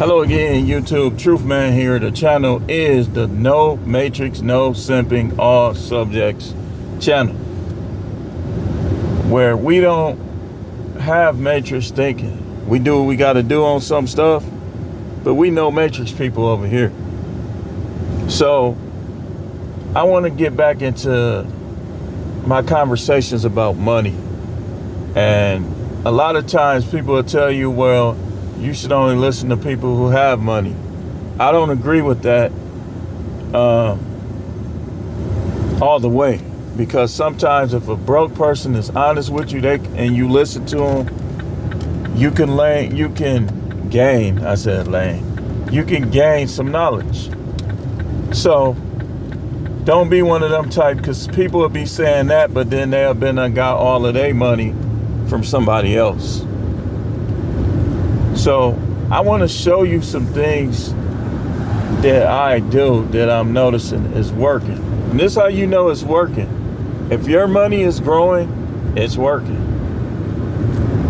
Hello again, YouTube. Truth Man here. The channel is the No Matrix, No Simping, All Subjects channel, where we don't have matrix thinking. We do what we got to do on some stuff, but we know matrix people over here. So I want to get back into my conversations about money. And a lot of times people will tell you, well, you should only listen to people who have money. I don't agree with that all the way, because sometimes if a broke person is honest with you, and you listen to them, you can gain. I said lane. You can gain some knowledge. So don't be one of them type, because people will be saying that, but then they have been and got all of their money from somebody else. So I want to show you some things that I do that I'm noticing is working. And this is how you know it's working. If your money is growing, it's working.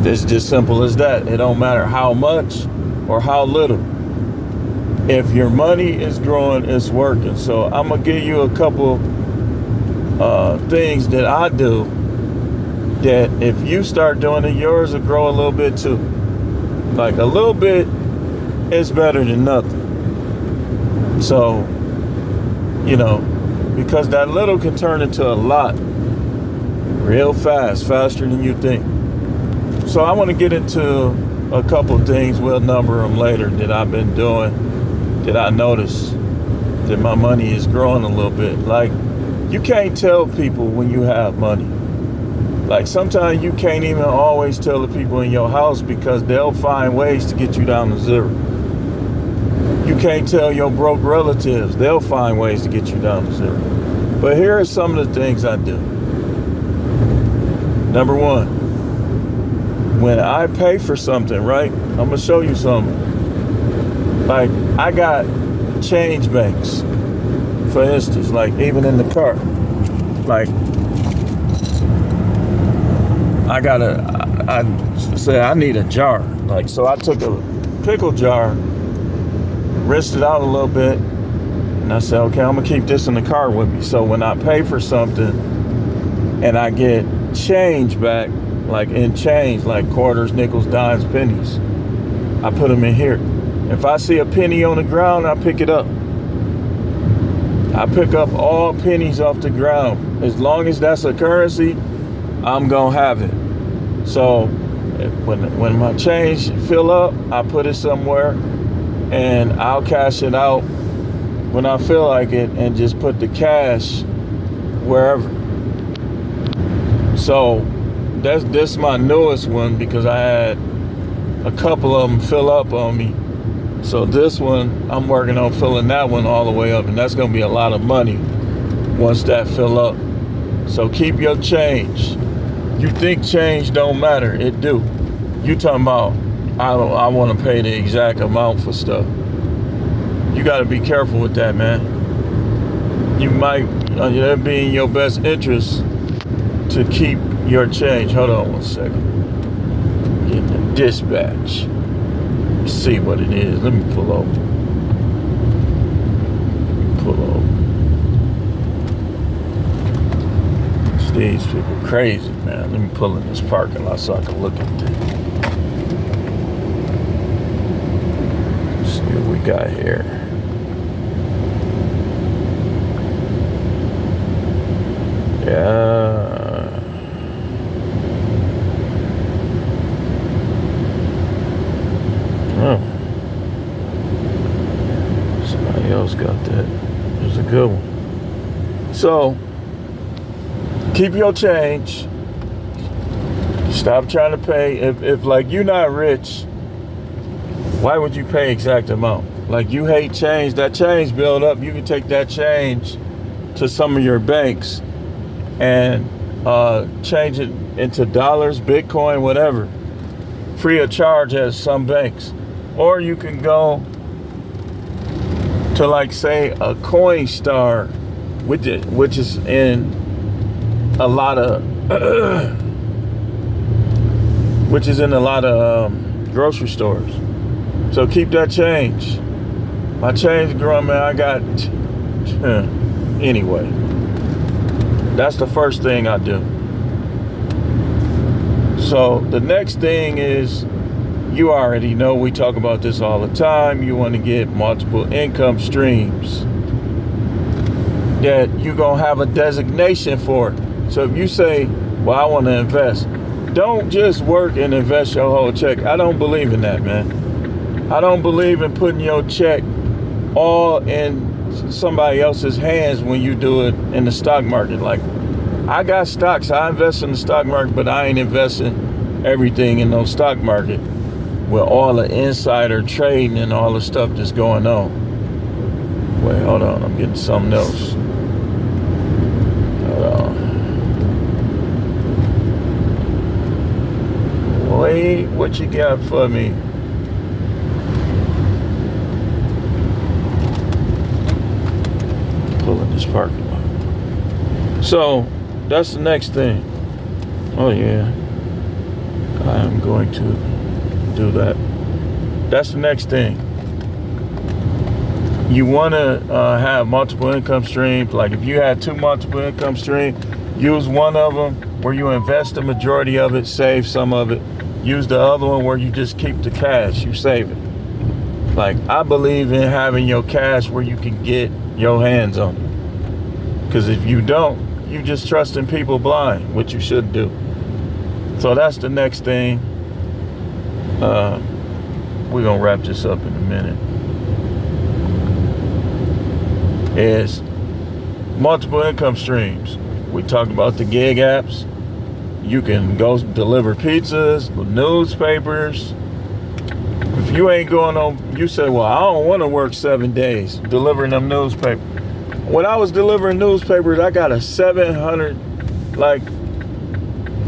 It's just simple as that. It don't matter how much or how little. If your money is growing, it's working. So I'm going to give you a couple things that I do that if you start doing it, yours will grow a little bit too. Like a little bit is better than nothing. So, because that little can turn into a lot real fast, faster than you think. So I want to get into a couple things, we'll number them later, that I've been doing, that I notice that my money is growing a little bit. Like, you can't tell people when you have money. Like, sometimes you can't even always tell the people in your house, because they'll find ways to get you down to zero. You can't tell your broke relatives. They'll find ways to get you down to zero. But here are some of the things I do. Number one, when I pay for something, right? I'm going to show you something. Like, I got change banks, for instance, like even in the car. Like, I said I need a jar. Like, so I took a pickle jar, rinsed it out a little bit, and I said, okay, I'm gonna keep this in the car with me. So when I pay for something and I get change back, like in change, like quarters, nickels, dimes, pennies, I put them in here. If I see a penny on the ground, I pick it up. I pick up all pennies off the ground. As long as that's a currency, I'm gonna have it. So when my change fill up, I put it somewhere and I'll cash it out when I feel like it, and just put the cash wherever. So this my newest one, because I had a couple of them fill up on me. So this one, I'm working on filling that one all the way up, and that's gonna be a lot of money once that fill up. So keep your change. You think change don't matter, it do. You talking about, I want to pay the exact amount for stuff. You got to be careful with that, man. You might, it'd be in your best interest to keep your change. Hold on one second. Get the dispatch. See what it is. Let me pull over. These people crazy, man. Let me pull in this parking lot so I can look at this. See what we got here. Yeah. Oh. Somebody else got that. It was a good one. So, keep your change. Stop trying to pay. If like you're not rich, why would you pay exact amount? Like, you hate change. That change build up. You can take that change to some of your banks and change it into dollars, Bitcoin, whatever, free of charge at some banks. Or you can go to, like, say, a Coinstar, which is in a lot of which is in a lot of grocery stores. So keep that change. My change growing, man, I got, anyway. That's the first thing I do. So the next thing is, you already know we talk about this all the time. You want to get multiple income streams that you're going to have a designation for. So if you say, well, I want to invest, don't just work and invest your whole check. I don't believe in that, man. I don't believe in putting your check all in somebody else's hands when you do it in the stock market. Like, I got stocks, I invest in the stock market, but I ain't investing everything in no stock market with all the insider trading and all the stuff that's going on. Wait, hold on, I'm getting something else. Hold on. Wait, what you got for me? Pulling this parking lot. So, that's the next thing. Oh yeah, I'm going to do that. That's the next thing. You want to have multiple income streams. Like if you had 2 multiple income streams, use one of them where you invest the majority of it, save some of it. Use the other one where you just keep the cash, you save it. Like, I believe in having your cash where you can get your hands on it. Because if you don't, you just trusting people blind, which you should do. So that's the next thing. We're going to wrap this up in a minute. Is multiple income streams. We talked about the gig apps. You can go deliver pizzas, newspapers. If you ain't going on, you say, well, I don't want to work 7 days delivering them newspapers. When I was delivering newspapers, I got a $700,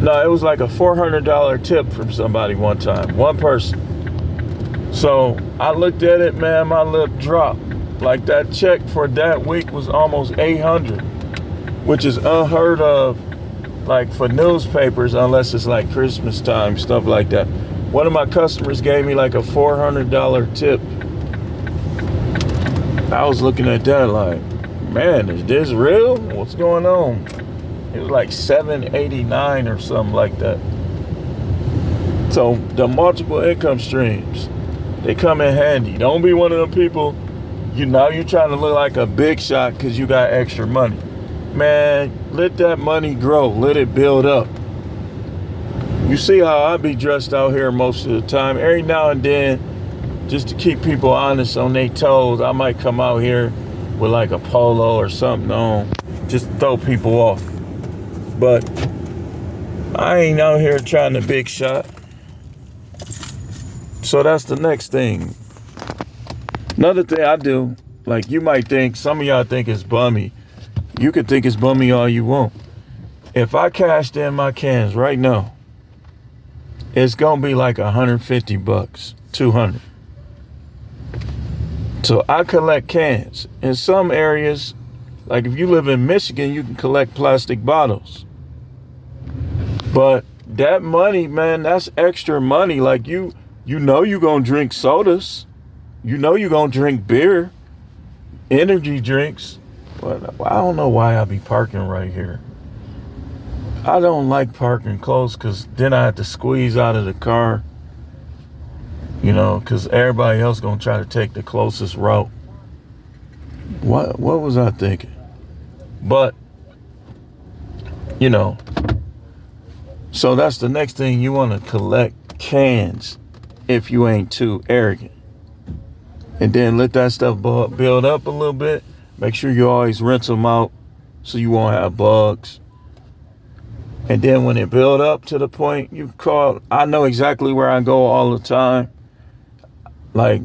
it was like a $400 tip from somebody one time, one person. So I looked at it, man, my lip dropped. Like, that check for that week was almost $800, which is unheard of, like, for newspapers, unless it's like Christmas time, stuff like that. One of my customers gave me like a $400 tip. I was looking at that like, man, is this real? What's going on? It was like $789 or something like that. So the multiple income streams, they come in handy. Don't be one of them people, you're trying to look like a big shot because you got extra money. Man, let that money grow. Let it build up. You see how I be dressed out here most of the time. Every now and then, just to keep people honest on their toes, I might come out here with like a polo or something on, just to throw people off. But I ain't out here trying to big shot. So that's the next thing. Another thing I do, like, you might think, some of y'all think it's bummy. You can think it's bummy all you want. If I cashed in my cans right now, it's gonna be like $150, 200. So I collect cans. In some areas, like if you live in Michigan, you can collect plastic bottles. But that money, man, that's extra money. Like, you know you're gonna drink sodas. You know you're gonna drink beer, energy drinks. But I don't know why I be parking right here. I don't like parking close because then I have to squeeze out of the car. Because everybody else gonna try to take the closest route. What was I thinking? But, so that's the next thing. You want to collect cans if you ain't too arrogant. And then let that stuff build up a little bit. Make sure you always rinse them out so you won't have bugs. And then when it build up to the point, you call. I know exactly where I go all the time. Like,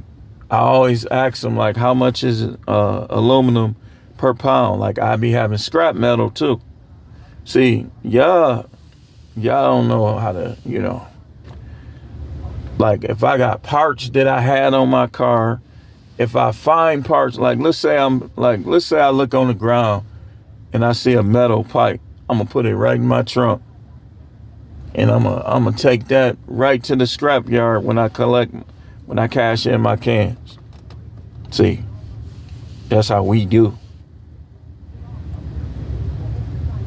I always ask them, like, how much is aluminum per pound? Like, I be having scrap metal too. See, y'all don't know how to, like, if I got parts that I had on my car, if I find parts, like, let's say I look on the ground and I see a metal pipe, I'm gonna put it right in my trunk. And I'm gonna take that right to the scrap yard when I collect when I cash in my cans. See, that's how we do.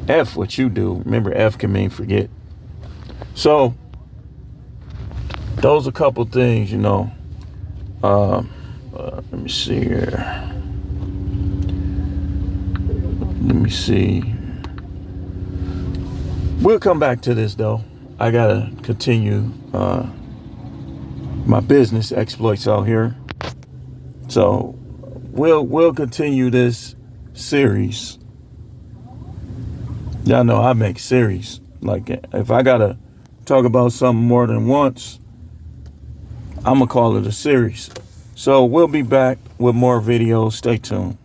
F what you do. Remember, F can mean forget. So, those a couple things, you know. Let me see here. Let me see. We'll come back to this though. I gotta continue my business exploits out here. So we'll continue this series. Y'all know I make series. Like if I gotta talk about something more than once, I'm gonna call it a series. So we'll be back with more videos. Stay tuned.